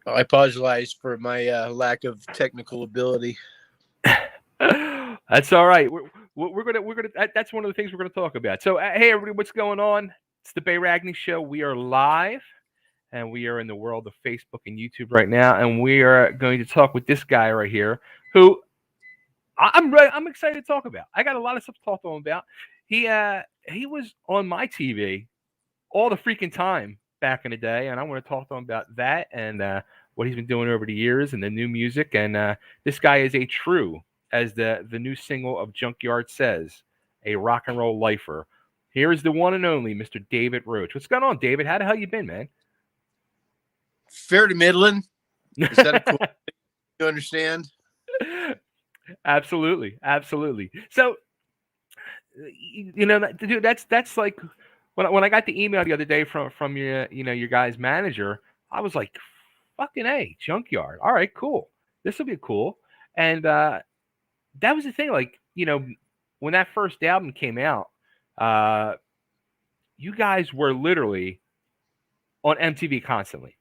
I apologize for my lack of technical ability. That's all right. We're gonna that's one of the things we're gonna talk about. So hey everybody, what's going on? It's the Bay Ragni Show. We are live, and we are in the world of Facebook and YouTube right now, and we are going to talk with this guy right here, who I'm excited to talk about. I got a lot of stuff to talk to him about. He was on my TV all the freaking time back in the day, and I want to talk to him about that and what he's been doing over the years and the new music. And this guy is a true, as the new single of Junkyard says, a rock and roll lifer. Here is the one and only Mr. David Roach. What's going on, David? How the hell you been, man? Fair to middling. Is that a cool thing? You understand? Absolutely, absolutely. So, dude, that's like when I got the email the other day from your guys' manager, I was like, fucking A, Junkyard. All right, cool. This will be cool. And that was the thing. Like, when that first album came out, you guys were literally on MTV constantly.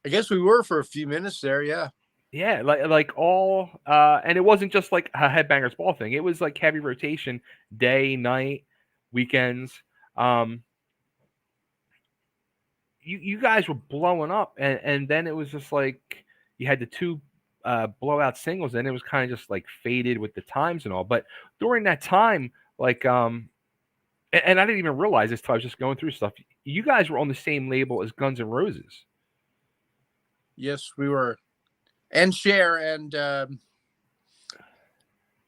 I guess we were for a few minutes there. Yeah. Yeah, like all, and it wasn't just like a Headbangers Ball thing. It was like heavy rotation, day, night, weekends. You guys were blowing up, and then it was just like you had the two blowout singles, and it was kind of just like faded with the times and all. But during that time, like and I didn't even realize this till I was just going through stuff. You guys were on the same label as Guns N' Roses. Yes, we were, and Cher and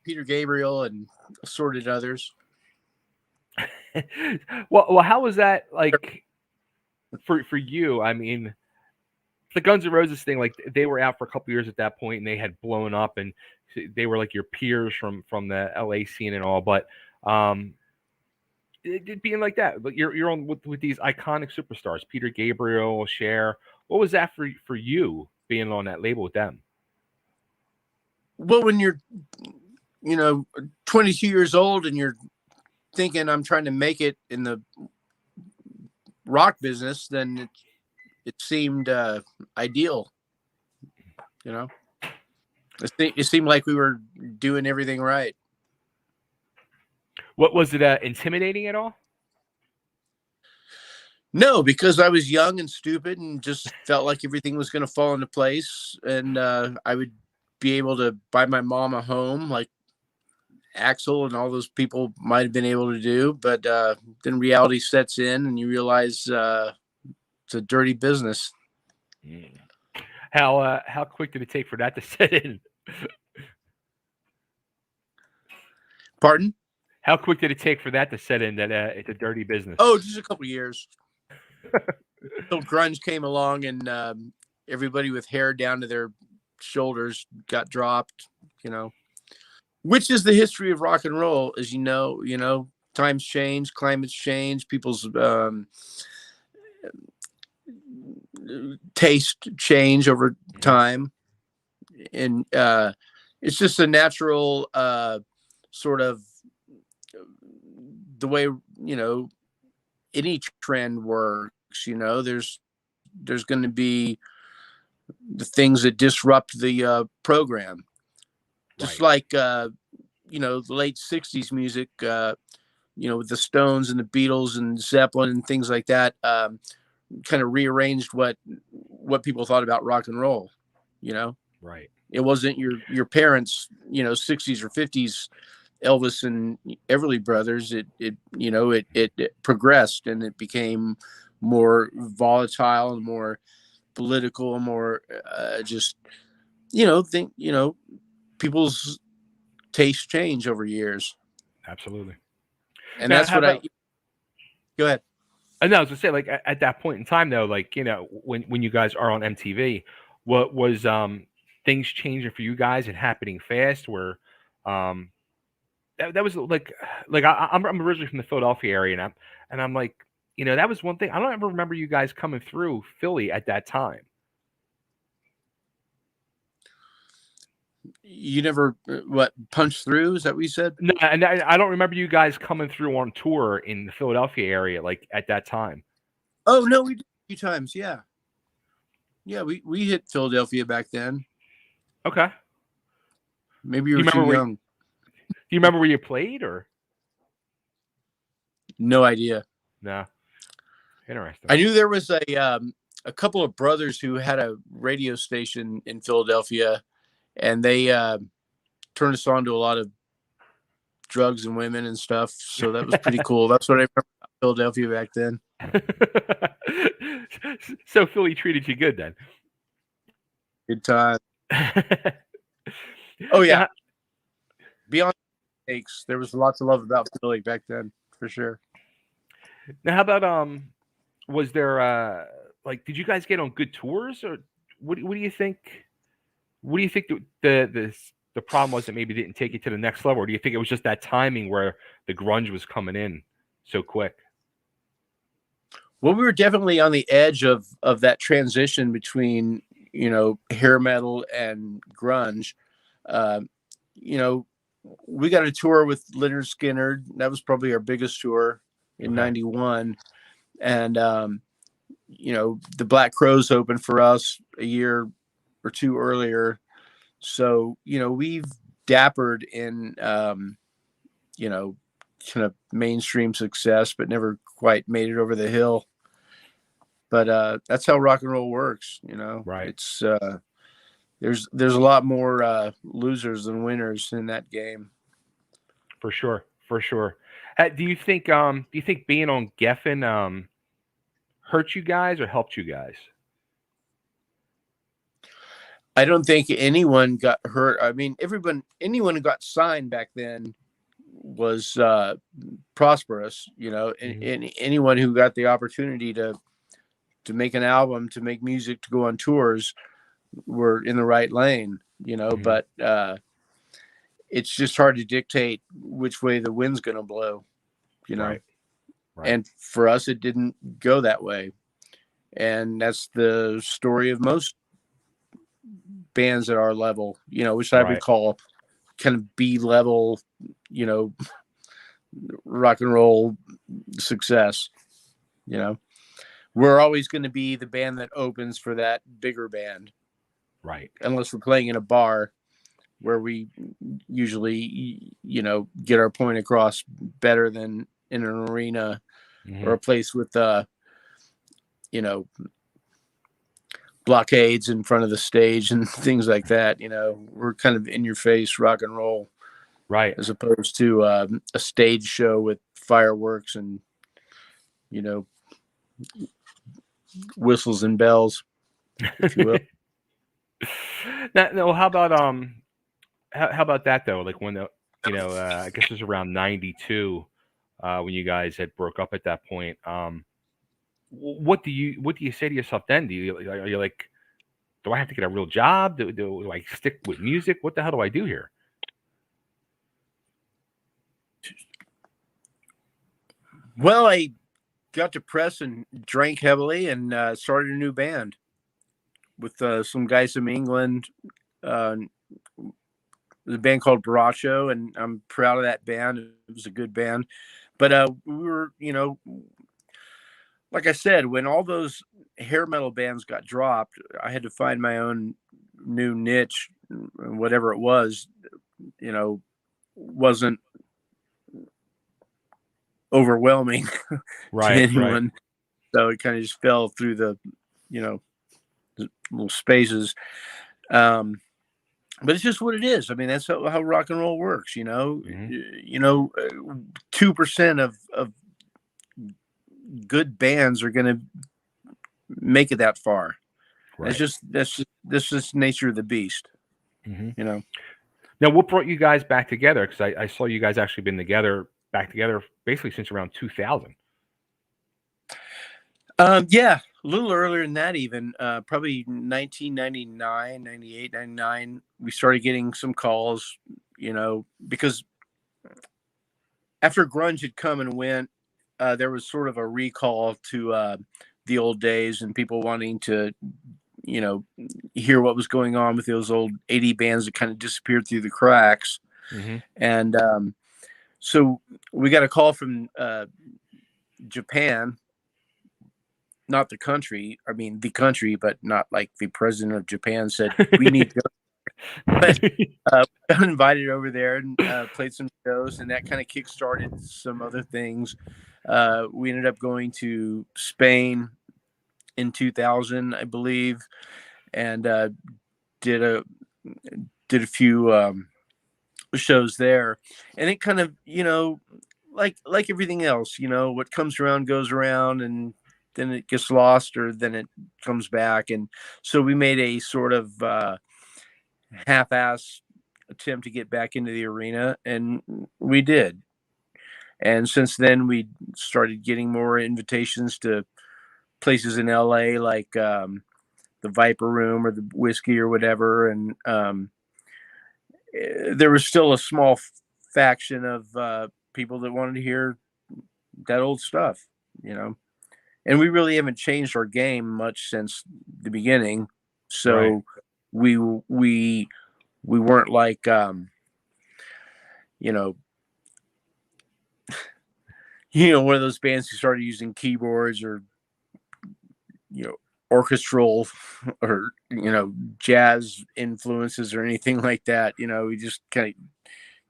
Peter Gabriel and assorted others. well, how was that like for you? I mean, the Guns N' Roses thing, like they were out for a couple years at that point, and they had blown up, and they were like your peers from the LA scene and all. But it being like that, but you're on with these iconic superstars, Peter Gabriel, Cher. What was that for you being on that label with them? Well, when you're 22 years old and you're thinking I'm trying to make it in the rock business, then it seemed ideal. It seemed like we were doing everything right. What was it? Intimidating at all? No, because I was young and stupid and just felt like everything was going to fall into place, and I would be able to buy my mom a home like Axl and all those people might have been able to do. But then reality sets in, and you realize it's a dirty business. How quick did it take for that to set in? Pardon? How quick did it take for that to set in that it's a dirty business? Oh, just a couple of years. Until grunge came along, and everybody with hair down to their shoulders got dropped. Which is the history of rock and roll, as you know. Times change, climates change, people's taste change over time, and it's just a natural sort of the way any trend works. There's going to be the things that disrupt the program, just right. Like the late 60s music, with the Stones and the Beatles and Zeppelin and things like that, kind of rearranged what people thought about rock and roll. Right. It wasn't your parents 60s or 50s Elvis and Everly Brothers. It progressed, and it became more volatile and more political and more people's tastes change over years. Absolutely. And now, that's what go ahead. And I was gonna say, like at that point in time, though, like when you guys are on MTV, what was things changing for you guys and happening fast? Where that was like I'm originally from the Philadelphia area, and I'm like, that was one thing I don't ever remember you guys coming through Philly at that time. You never punched through? Is that what you said? No, and I don't remember you guys coming through on tour in the Philadelphia area like at that time. Oh no, we did a few times, yeah. Yeah, we hit Philadelphia back then. Okay. Maybe Do you you were too remember where? young. Do you remember where you played or No idea. no? Interesting. I knew there was a couple of brothers who had a radio station in Philadelphia, and they turned us on to a lot of drugs and women and stuff. So that was pretty cool. That's what I remember about Philadelphia back then. So Philly treated you good then. Good time. Oh yeah. Now, Beyond mistakes, there was lots of love about Philly back then, for sure. now how about was there like did you guys get on good tours or what do you think? What do you think the problem was that maybe didn't take you to the next level, or do you think it was just that timing where the grunge was coming in so quick? Well, we were definitely on the edge of that transition between, you know, hair metal and grunge. You know, we got a tour with Leonard Skinner. That was probably our biggest tour in '91. And, you know, the Black Crowes opened for us a year or two earlier. So, you know, we've dappered in, you know, kind of mainstream success, but never quite made it over the hill. But that's how rock and roll works, you know. Right. It's there's a lot more losers than winners in that game. For sure, for sure. Do you think being on Geffen hurt you guys or helped you guys? I don't think anyone got hurt. I mean, anyone who got signed back then was prosperous, you know. And anyone who got the opportunity to make an album, to make music, to go on tours, were in the right lane, you know. But it's just hard to dictate which way the wind's going to blow, you know. Right. And for us, it didn't go that way. And that's the story of most bands at our level, you know, which I would call kind of B level, you know, rock and roll success. You know, we're always going to be the band that opens for that bigger band. Right. Unless we're playing in a bar where we usually, you know, get our point across better than in an arena or a place with, you know, blockades in front of the stage and things like that. You know, we're kind of in your face rock and roll, right, as opposed to a stage show with fireworks and, you know, whistles and bells, if you will. Now, how about that though? Like when you know, I guess it was around '92 when you guys had broke up at that point. What do you say to yourself then? Are you like, do I have to get a real job? Do I stick with music? What the hell do I do here? Well, I got depressed and drank heavily and started a new band with some guys from England. The band called Baracho, and I'm proud of that band. It was a good band. But we were, you know, like I said, when all those hair metal bands got dropped, I had to find my own new niche, whatever it was, you know, wasn't overwhelming to anyone. Right. So it kind of just fell through the, you know, the little spaces. But it's just what it is. I mean, that's how rock and roll works, you know. You know, 2% of good bands are going to make it that far. Right. That's just nature of the beast. You know. Now, what brought you guys back together? Because I saw you guys actually been back together basically since around 2000. Yeah, a little earlier than that even. Probably 1999, 98, 99. We started getting some calls, you know, because after grunge had come and went, there was sort of a recall to the old days and people wanting to, you know, hear what was going on with those old 80 bands that kind of disappeared through the cracks. And so we got a call from Japan, not the country. I mean, the country, but not like the president of Japan said we need to. But we got invited over there and played some shows, and that kind of kickstarted some other things. We ended up going to Spain in 2000, I believe, and did a few shows there. And it kind of, like everything else, what comes around goes around, and then it gets lost, or then it comes back. And so we made a sort of half-ass attempt to get back into the arena, and we did. And since then, we started getting more invitations to places in LA, like the Viper Room or the Whiskey or whatever. And there was still a small faction of people that wanted to hear that old stuff, and we really haven't changed our game much since the beginning. So Right. we weren't like, one of those bands who started using keyboards or, orchestral or, jazz influences or anything like that. We just kind of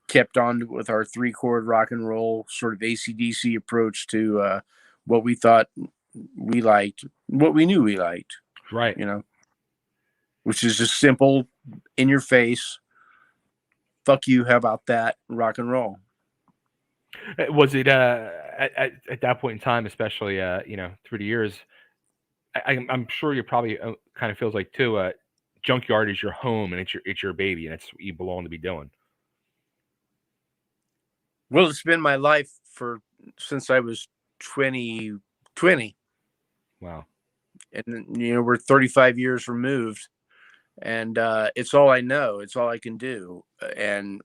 kept on with our 3-chord rock and roll sort of AC/DC approach to what we thought we liked, what we knew we liked, Right. which is just simple, in your face, fuck you, how about that, rock and roll. Was it at that point in time, especially through the years? I'm sure you probably kind of feels like too. Junkyard is your home, and it's your baby, and it's what you belong to be doing. Well, it's been my life since I was 20. Wow. And we're 35 years removed, and it's all I know. It's all I can do, and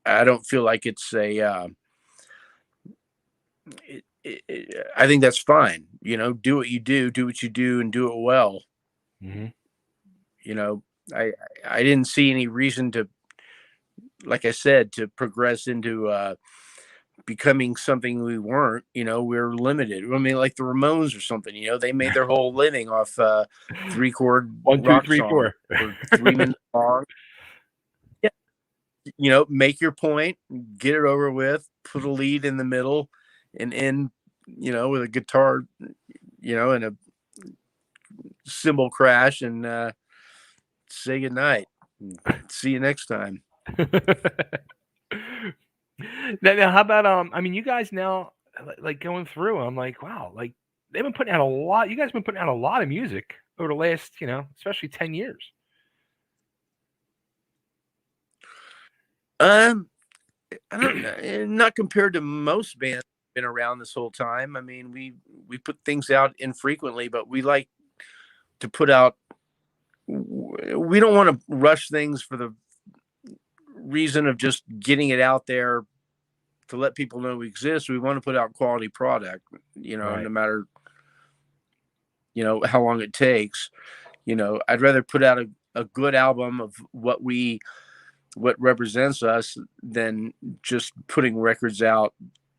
I don't feel like it's a. I think that's fine. Do what you do, and do it well. Mm-hmm. I didn't see any reason to, like I said, to progress into becoming something we weren't. We're limited. I mean, like the Ramones or something. They made their whole living off 3-chord 1, 2, rock 3, song 4. for 3 minutes long. Yeah, make your point, get it over with, put a lead in the middle, and end, with a guitar, and a cymbal crash, and say goodnight. See you next time. Now, how about I mean, you guys now like going through. I'm like, wow, like they've been putting out a lot. You guys have been putting out a lot of music over the last, especially 10 years. I don't know, not compared to most bands been around this whole time. I mean, we put things out infrequently, but we like to put out. We don't want to rush things for the reason of just getting it out there to let people know we exist. We want to put out quality product, Right. no matter, how long it takes. I'd rather put out a good album of what represents us than just putting records out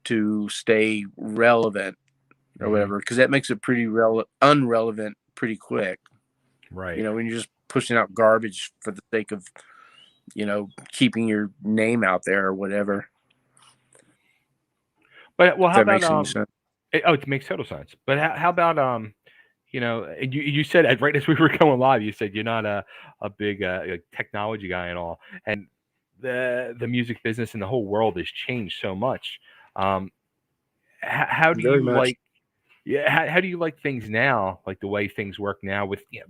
to stay relevant or whatever, because that makes it pretty unrelevant pretty quick. Right. When you're just pushing out garbage for the sake of, keeping your name out there or whatever. But how That about makes any sense. it makes total sense. But how about you said right as we were going live, you said you're not a big technology guy and all, and the music business and the whole world has changed so much. How do Very you much. like? Yeah, how do you like things now? Like the way things work now with the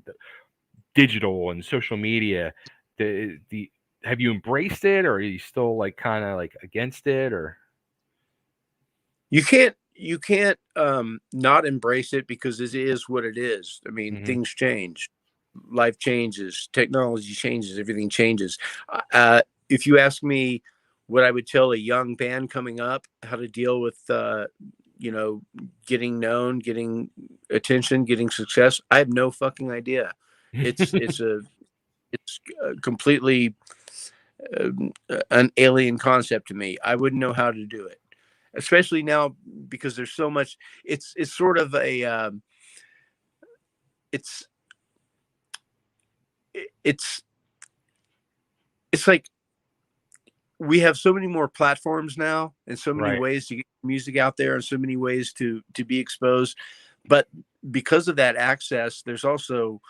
digital and social media. Have you embraced it, or are you still like kind of like against it, or? You can't not embrace it, because it is what it is. I mean, things change, life changes, technology changes, everything changes. If you ask me what I would tell a young band coming up, how to deal with getting known, getting attention, getting success, I have no fucking idea. It's completely an alien concept to me. I wouldn't know how to do it, especially now, because there's so much. It's sort of a it's it's it's like we have so many more platforms now and so many Right. ways to get music out there and so many ways to be exposed, but because of that access, there's also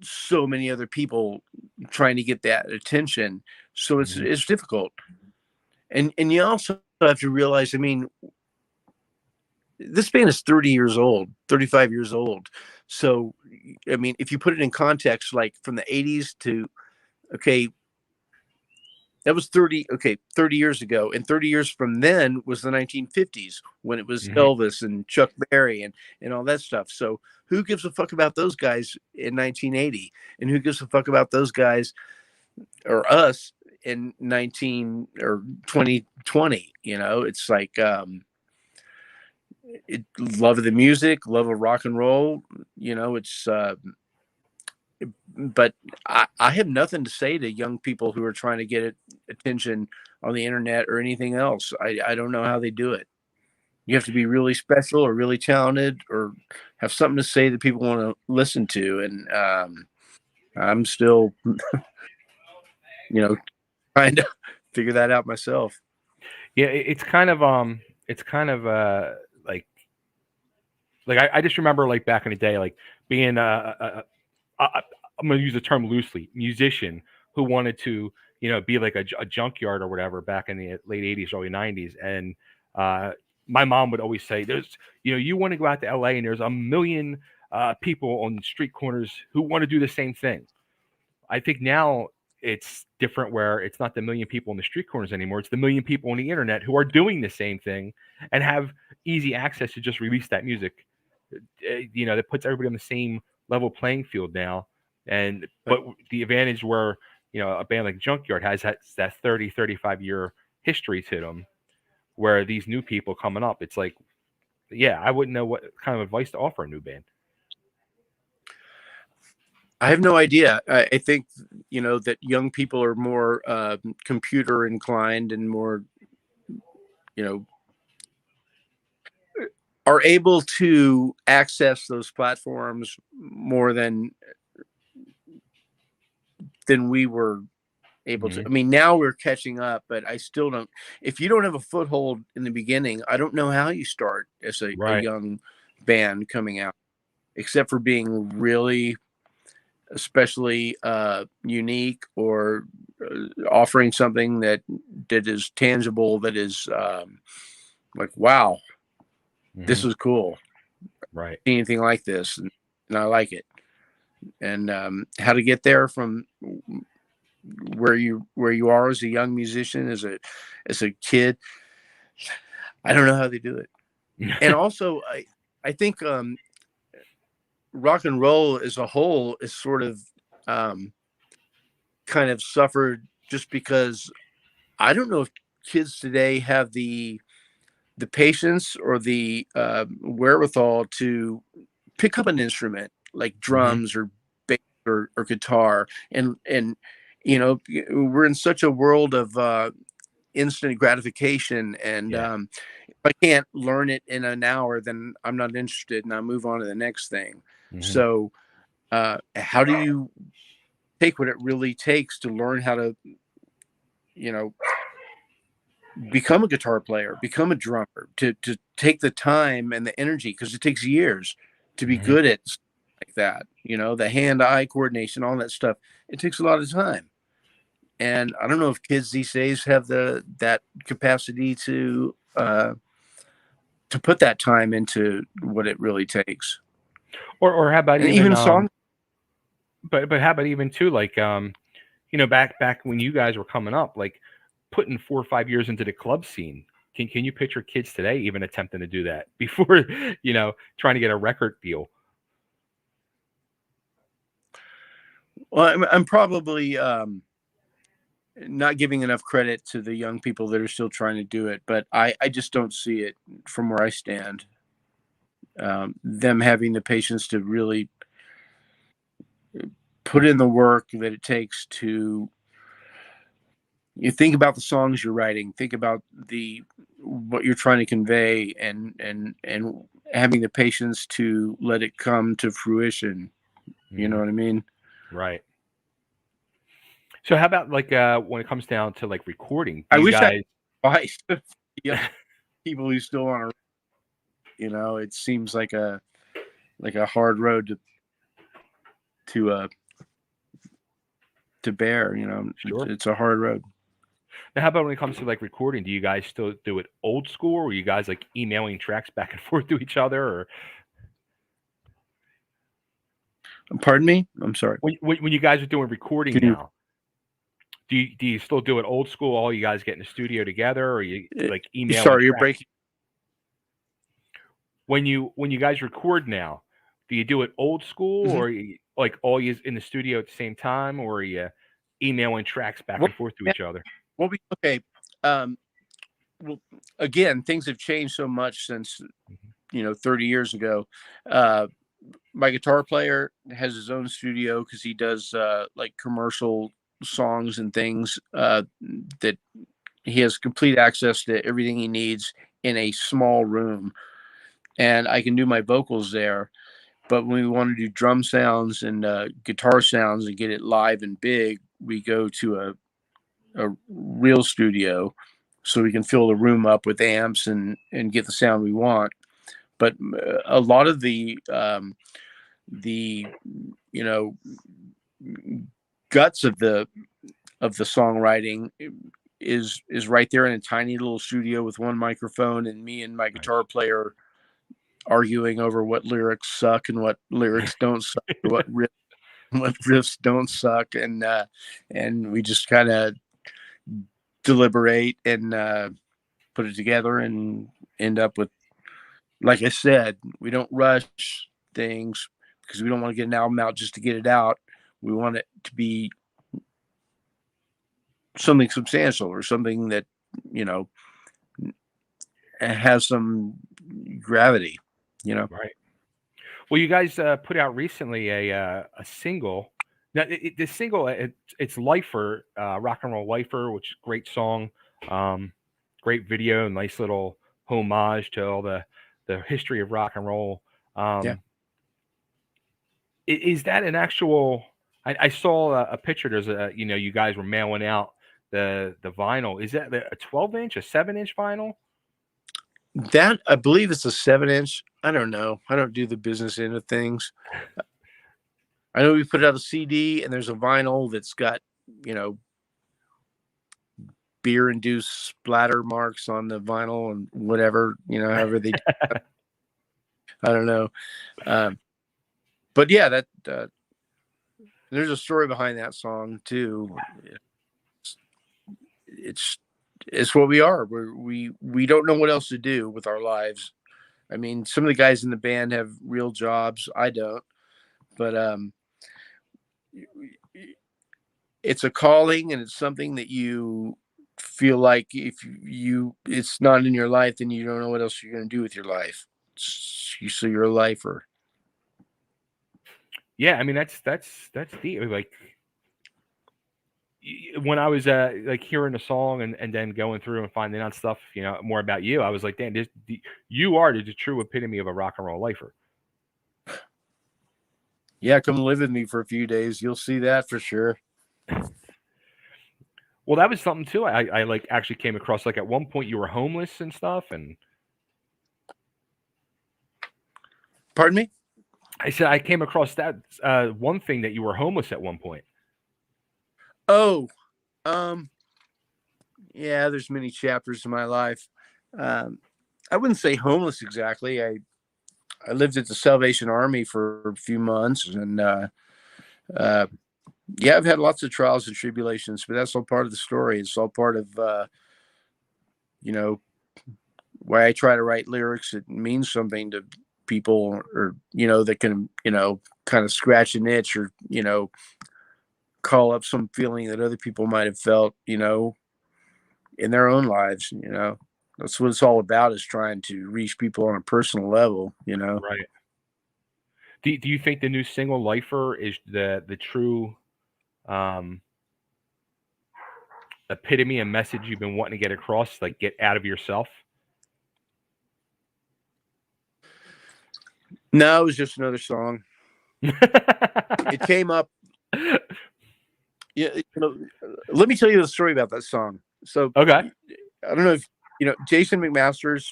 so many other people trying to get that attention, so it's difficult. And you also have to realize, I mean, this band is 30 years old, 35 years old. So, I mean, if you put it in context, like from the 80s to, okay, that was 30 years ago. And 30 years from then was the 1950s when it was Elvis and Chuck Berry and all that stuff. So who gives a fuck about those guys in 1980? And who gives a fuck about those guys or us in 19 or 2020? You know, it's like, love of the music, love of rock and roll, you know, it's, but I have nothing to say to young people who are trying to get attention on the internet or anything else. I don't know how they do it. You have to be really special or really talented or have something to say that people want to listen to. And I'm still, you know, trying to figure that out myself. Yeah, it's kind of like I just remember like back in the day, like being I'm going to use the term loosely, musician who wanted to, be like a junkyard or whatever back in the late 80s, early 90s. And my mom would always say, there's, you want to go out to LA and there's a million people on street corners who want to do the same thing. I think now it's different where it's not the million people in the street corners anymore. It's the million people on the internet who are doing the same thing and have easy access to just release that music. That puts everybody on the same level playing field now. And but the advantage where a band like Junkyard has that 35 year history to them, where these new people coming up, it's like, yeah, I wouldn't know what kind of advice to offer a new band. I have no idea. I think that young people are more computer inclined and more are able to access those platforms more than we were able to. I mean, now we're catching up, but I still don't. If you don't have a foothold in the beginning, I don't know how you start as a young band coming out, except for being really, especially unique or offering something that is tangible, that is like, wow, this is cool. Right. Anything like this, and I like it. And how to get there from where you are as a young musician, as a kid, I don't know how they do it. And also, I think rock and roll as a whole is sort of kind of suffered just because I don't know if kids today have the patience or the wherewithal to pick up an instrument like drums or bass or guitar. And we're in such a world of instant gratification, and if I can't learn it in an hour, then I'm not interested and I move on to the next thing. So how do you take what it really takes to learn how to become a guitar player, become a drummer, to take the time and the energy, because it takes years to be good at like that, the hand-eye coordination, all that stuff. It takes a lot of time. And I don't know if kids these days have that capacity to put that time into what it really takes. Or how about even songs? But how about even too, like back when you guys were coming up, like putting 4 or 5 years into the club scene. Can you picture kids today even attempting to do that before trying to get a record deal? Well, I'm probably not giving enough credit to the young people that are still trying to do it, but I just don't see it from where I stand. Them having the patience to really put in the work that it takes to think about the songs you're writing, think about what you're trying to convey, and having the patience to let it come to fruition. You know what I mean? Right. So how about like when it comes down to like recording? Do I you wish I guys? advice to young people who still want to. It seems like a hard road to bear. Sure. It's a hard road. Now, how about when it comes to like recording? Do you guys still do it old school, or are you guys like emailing tracks back and forth to each other? Or Pardon me? I'm sorry. when you guys are doing recording Can now, do you still do it old school? All you guys get in the studio together, or you like emailing Sorry, you're tracks? breaking. When you guys record now, do you do it old school, or you, like all you in the studio at the same time, or are you emailing tracks back and forth to each other? Well, okay. Well, again, things have changed so much since 30 years ago. My guitar player has his own studio because he does like commercial songs and things that he has complete access to everything he needs in a small room, and I can do my vocals there. But when we want to do drum sounds and guitar sounds and get it live and big, we go to a real studio so we can fill the room up with amps and get the sound we want. But a lot of the guts of the songwriting is right there in a tiny little studio with one microphone and me and my guitar player arguing over what lyrics suck and what lyrics don't suck, what riffs don't suck, and we just kind of deliberate and put it together and end up with, like I said, we don't rush things because we don't want to get an album out just to get it out. We want it to be something substantial or something that has some gravity. Right. Well, you guys put out recently a single. Now, the single, it's Lifer, Rock and Roll Lifer, which is a great song, great video, nice little homage to all the history of rock and roll. Is that an actual? I saw a picture. There's you guys were mailing out the vinyl. Is that a 12-inch, a 7-inch vinyl? That, I believe it's a 7-inch. I don't know. I don't do the business end of things. I know we put out a CD and there's a vinyl that's got, beer-induced splatter marks on the vinyl and whatever, however they do that. I don't know. But yeah, that there's a story behind that song too. It's what we are. We don't know what else to do with our lives. I mean, some of the guys in the band have real jobs. I don't, but it's a calling and it's something that you feel like if it's not in your life, then you don't know what else you're going to do with your life. So you're a lifer. Yeah, I mean that's deep. Like when I was like hearing the song and then going through and finding out stuff, more about you, I was like, damn, you are the true epitome of a rock and roll lifer. Yeah, come live with me for a few days. You'll see that for sure. Well, that was something too. I like actually came across, like at one point you were homeless and stuff. And pardon me? I said I came across that one thing that you were homeless at one point. Oh, yeah, there's many chapters in my life. I wouldn't say homeless exactly. I lived at the Salvation Army for a few months, and yeah, I've had lots of trials and tribulations, but that's all part of the story. It's all part of why I try to write lyrics that means something to people, or that can kind of scratch an itch, or call up some feeling that other people might have felt in their own lives. That's what it's all about, is trying to reach people on a personal level. Right. Do you think the new single "Lifer" is the true epitome and message you've been wanting to get across? Like, get out of yourself. No, it was just another song. It came up. Yeah, let me tell you the story about that song. So, Okay. I don't know if Jason McMasters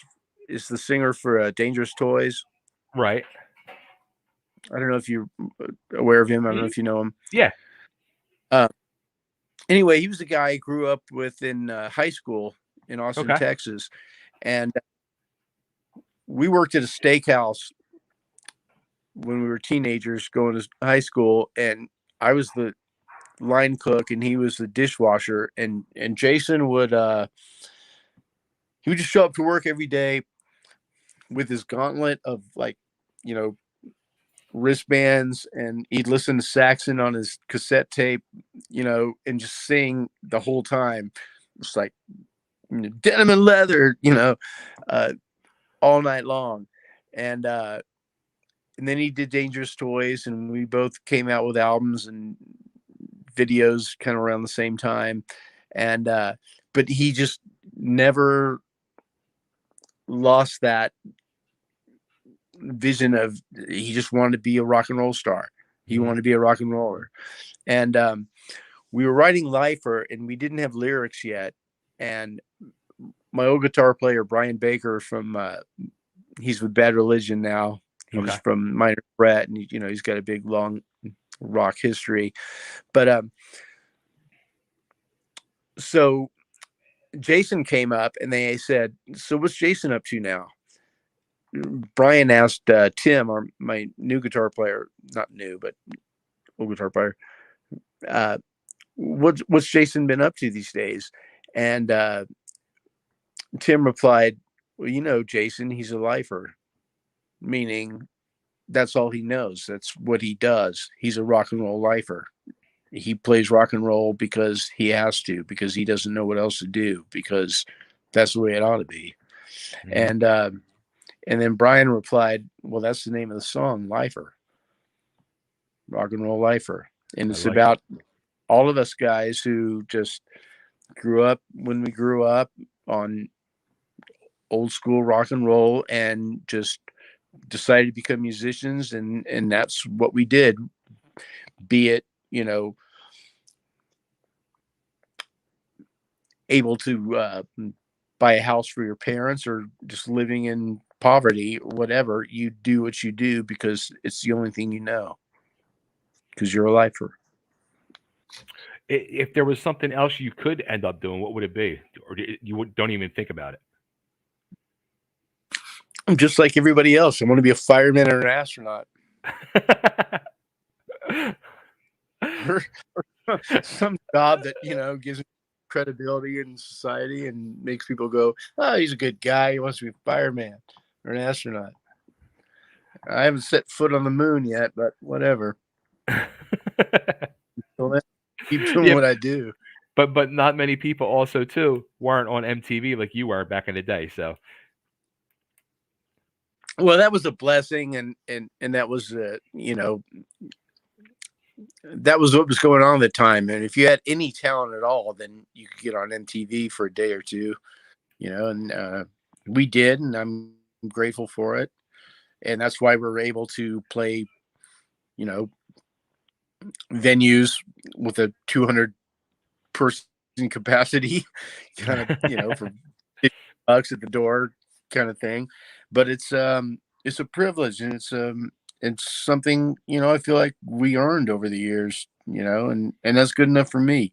is the singer for Dangerous Toys. Right. I don't know if you're aware of him. I don't know if you know him. Yeah. Anyway, he was the guy I grew up with in high school in Austin, Okay. Texas, and we worked at a steakhouse when we were teenagers going to high school, and I was the line cook and he was the dishwasher, and Jason would he would just show up to work every day with his gauntlet of wristbands, and he'd listen to Saxon on his cassette tape, and just sing the whole time. It's like denim and leather, all night long. And then he did Dangerous Toys, and we both came out with albums and videos kind of around the same time. And but he just never lost that vision of, he just wanted to be a rock and roll star. He wanted to be a rock and roller. And we were writing Lifer, and we didn't have lyrics yet. And my old guitar player, Brian Baker, from he's with Bad Religion now. He was from Minor Threat, and he's got a big long rock history. But so Jason came up, and they said, "So what's Jason up to now?" Brian asked Tim, my new guitar player, not new, but old guitar player, what's Jason been up to these days? And Tim replied, "Well, Jason, he's a lifer," meaning that's all he knows. That's what he does. He's a rock and roll lifer. He plays rock and roll because he has to, because he doesn't know what else to do, because that's the way it ought to be. And then Brian replied, "Well, that's the name of the song, Lifer, rock and roll lifer." And it's about all of us guys who just grew up when we grew up on old school rock and roll and just decided to become musicians. And that's what we did, be it, able to buy a house for your parents or just living in poverty, whatever. You do what you do because it's the only thing you know, because you're a lifer. If there was something else you could end up doing, what would it be? Or you don't even think about it? I'm just like everybody else. I want to be a fireman or an astronaut. or some job that, gives me credibility in society and makes people go, "Oh, he's a good guy. He wants to be a fireman or an astronaut." I haven't set foot on the moon yet, but whatever. So keep doing what I do. But not many people also too weren't on MTV like you were back in the day. So, well, that was a blessing, and that was that was what was going on at the time. And if you had any talent at all, then you could get on MTV for a day or two, and we did, and I'm grateful for it. And that's why we're able to play, venues with a 200 person capacity, kind of, for $50 at the door kind of thing. But it's a privilege, and it's something, I feel like we earned over the years, and that's good enough for me.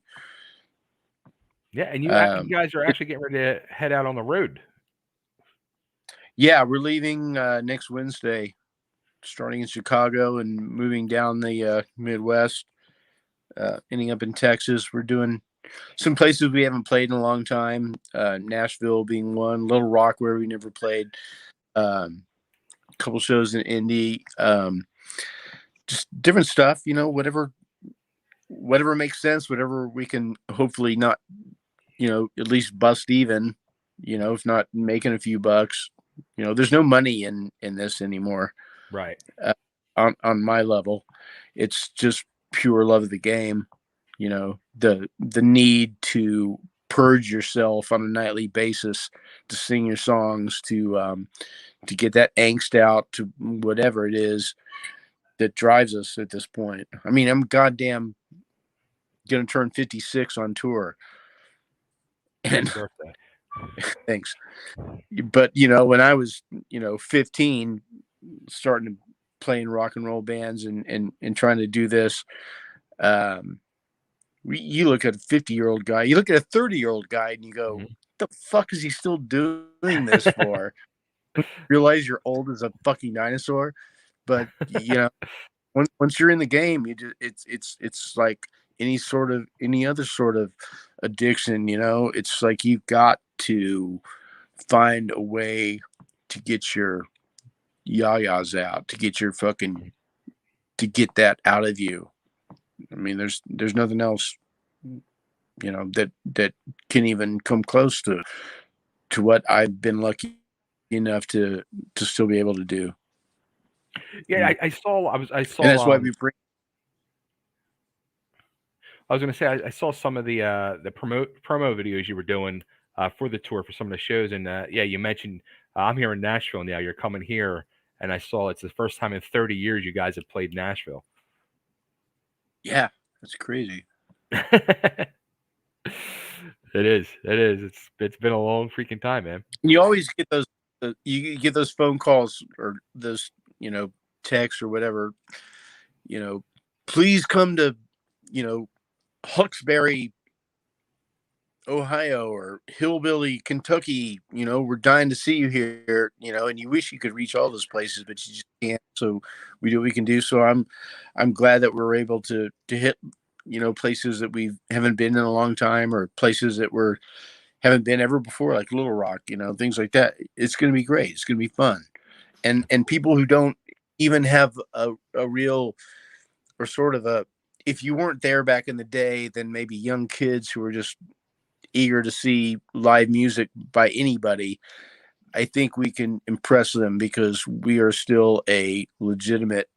Yeah. And you guys are actually getting ready to head out on the road. Yeah, we're leaving next Wednesday, starting in Chicago and moving down the Midwest, ending up in Texas. We're doing some places we haven't played in a long time. Nashville being one, Little Rock where we never played, a couple shows in Indy, just different stuff, whatever makes sense, whatever we can hopefully not, at least bust even, if not making a few bucks. There's no money in this anymore. Right. On my level, it's just pure love of the game. The need to purge yourself on a nightly basis, to sing your songs, to get that angst out, to whatever it is that drives us at this point. I mean, I'm goddamn gonna turn 56 on tour. And Happy birthday. thanks. But when I was 15, starting to play in rock and roll bands and trying to do this, um you look at a 50-year-old guy, you look at a 30-year-old guy, and you go, Mhm. what the fuck is he still doing this for? Realize you're old as a fucking dinosaur. But once you're in the game, you just it's like any other sort of addiction. It's like you've got to find a way to get your yayas out, to get your fucking to get that out of you. I mean, there's nothing else that can even come close to what I've been lucky enough to still be able to do. Yeah, I saw. I And that's why saw. we bring. I was going to say I saw some of the promo videos you were doing for the tour for some of the shows, and yeah, you mentioned I'm here in Nashville now. You're coming here, and I saw it's the first time in 30 years you guys have played Nashville. Yeah, that's crazy. It is. It is. It's been a long freaking time, man. You always get those. You get those phone calls or those texts or whatever. Please come to Hawkesbury, Ohio, or Hillbilly, Kentucky. We're dying to see you here. And you wish you could reach all those places, but you just can't. So we do what we can do. So I'm glad that we're able to hit places that we haven't been in a long time, or places that we're haven't been ever before, like Little Rock, things like that. It's going to be great. It's going to be fun. And people who don't even have a real, or sort of a, if you weren't there back in the day, then maybe young kids who are just eager to see live music by anybody, I think we can impress them, because we are still a legitimate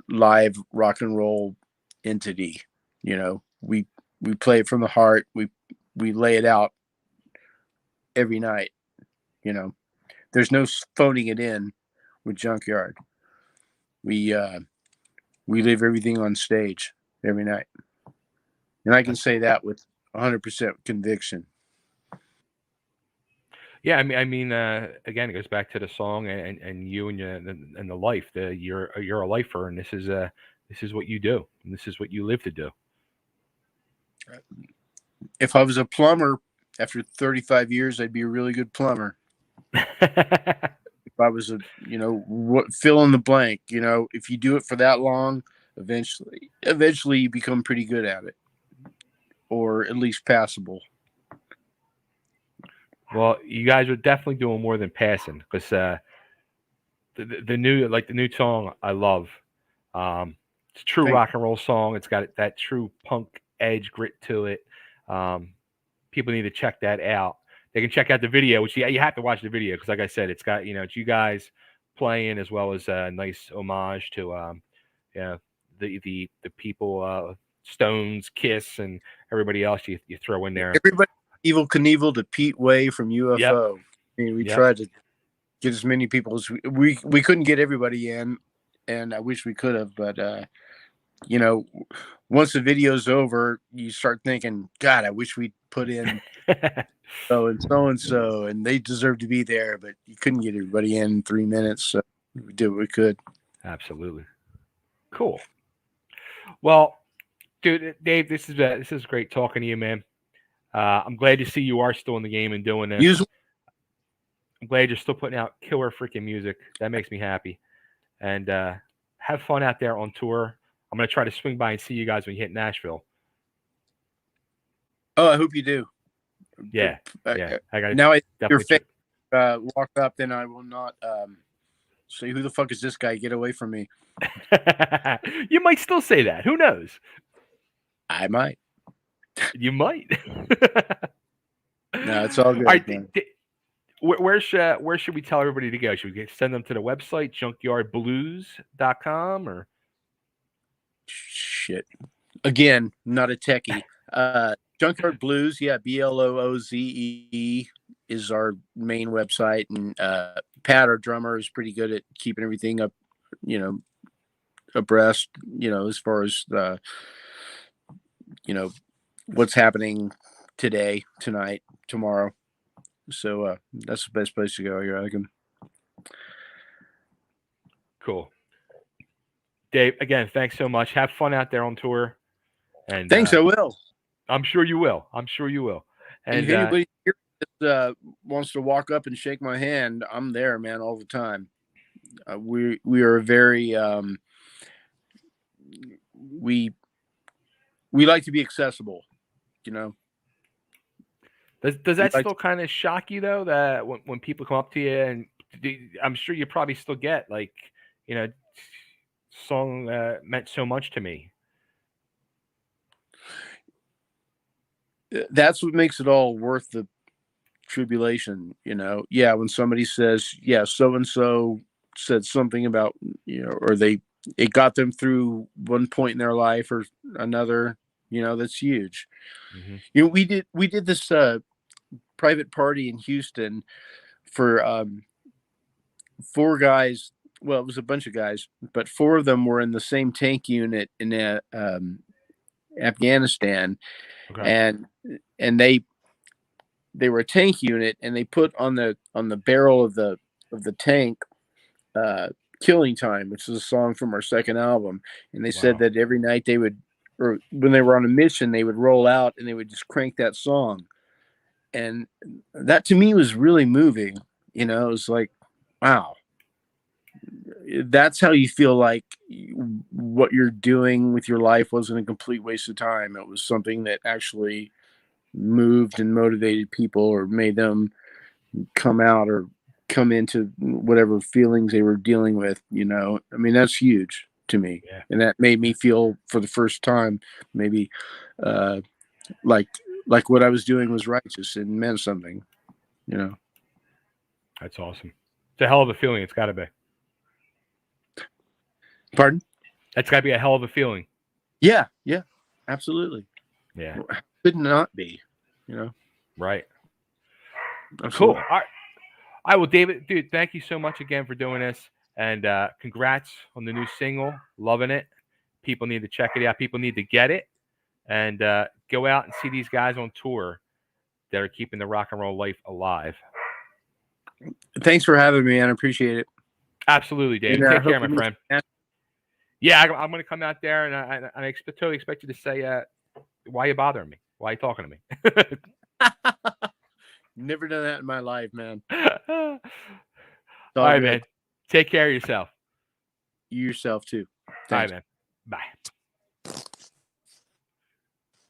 live rock and roll entity. We play it from the heart. We lay it out every night. There's no phoning it in with Junkyard. We leave everything on stage every night, and I can say that with 100% conviction. Yeah, I mean, again, it goes back to the song and you and the life. You're a lifer, and this is what you do, and this is what you live to do. If I was a plumber, after 35 years, I'd be a really good plumber. If I was fill in the blank, if you do it for that long, eventually you become pretty good at it, or at least passable. Well, you guys are definitely doing more than passing, because the new song I love. It's a true rock and roll song. It's got that true punk edge grit to it. People need to check that out. They can check out the video, which you have to watch the video, because, like I said, it's got it's you guys playing, as well as a nice homage to the people, Stones, Kiss, and everybody else you throw in there. Everybody, Evel Knievel to Pete Way from UFO. Yep. I mean, we tried to get as many people as we couldn't get everybody in, and I wish we could have, but once the video's over, you start thinking, God, I wish we'd put in so and so, and they deserve to be there, but you couldn't get everybody in 3 minutes, so we did what we could. Absolutely. Cool. Well, dude, Dave, this is great talking to you, man. I'm glad to see you are still in the game and doing this. I'm glad you're still putting out killer freaking music. That makes me happy. And have fun out there on tour. I'm going to try to swing by and see you guys when you hit Nashville. Oh, I hope you do. Yeah. Yeah. Now your face walk up, then I will not say, who the fuck is this guy? Get away from me. You might still say that. Who knows? I might. You might. No, it's all good. All right, where should we tell everybody to go? Should we send them to the website, junkyardblues.com, or? Shit. Again, not a techie. Junkyard Blues, yeah, BLOOZE is our main website, and Pat, our drummer, is pretty good at keeping everything up, you know, abreast, you know, as far as you know, what's happening today, tonight, tomorrow. So that's the best place to go. You're like, Cool. Dave, again, thanks so much. Have fun out there on tour. And thanks, I will. I'm sure you will. I'm sure you will. And if anybody here wants to walk up and shake my hand, I'm there, man, all the time. We are very we like to be accessible, you know. Does that still kind of shock you though, that when people come up to you, and I'm sure you probably still get like, you know, song meant so much to me. That's what makes it all worth the tribulation, you know. Yeah, when somebody says, yeah, so and so said something about, you know, or it got them through one point in their life or another, you know, that's huge. Mm-hmm. You know, we did this private party in Houston for 4 guys. Well, it was a bunch of guys, but 4 of them were in the same tank unit in Afghanistan. Okay. And they were a tank unit, and they put on the barrel of the tank Killing Time, which is a song from our second album. And they said that every night they would, or when they were on a mission, they would roll out and they would just crank that song. And that to me was really moving. You know, it was like, wow, that's how you feel like what you're doing with your life wasn't a complete waste of time. It was something that actually moved and motivated people, or made them come out or come into whatever feelings they were dealing with, you know. I mean, that's huge to me. Yeah. And that made me feel for the first time maybe like what I was doing was righteous and meant something, you know. That's awesome. It's a hell of a feeling. It's got to be. Pardon? That's got to be a hell of a feeling. Yeah, absolutely. Yeah. Could not be, you know. Right. Absolutely. Cool. All right. Well, David, dude, thank you so much again for doing this. And congrats on the new single. Loving it. People need to check it out. People need to get it. And go out and see these guys on tour that are keeping the rock and roll life alive. Thanks for having me, man. I appreciate it. Absolutely, David. Take care, my friend. Yeah, I'm going to come out there, and I totally expect you to say, why are you bothering me? Why are you talking to me? Never done that in my life, man. All right, man. Take care of yourself. You yourself, too. Thanks. All right, man. Bye.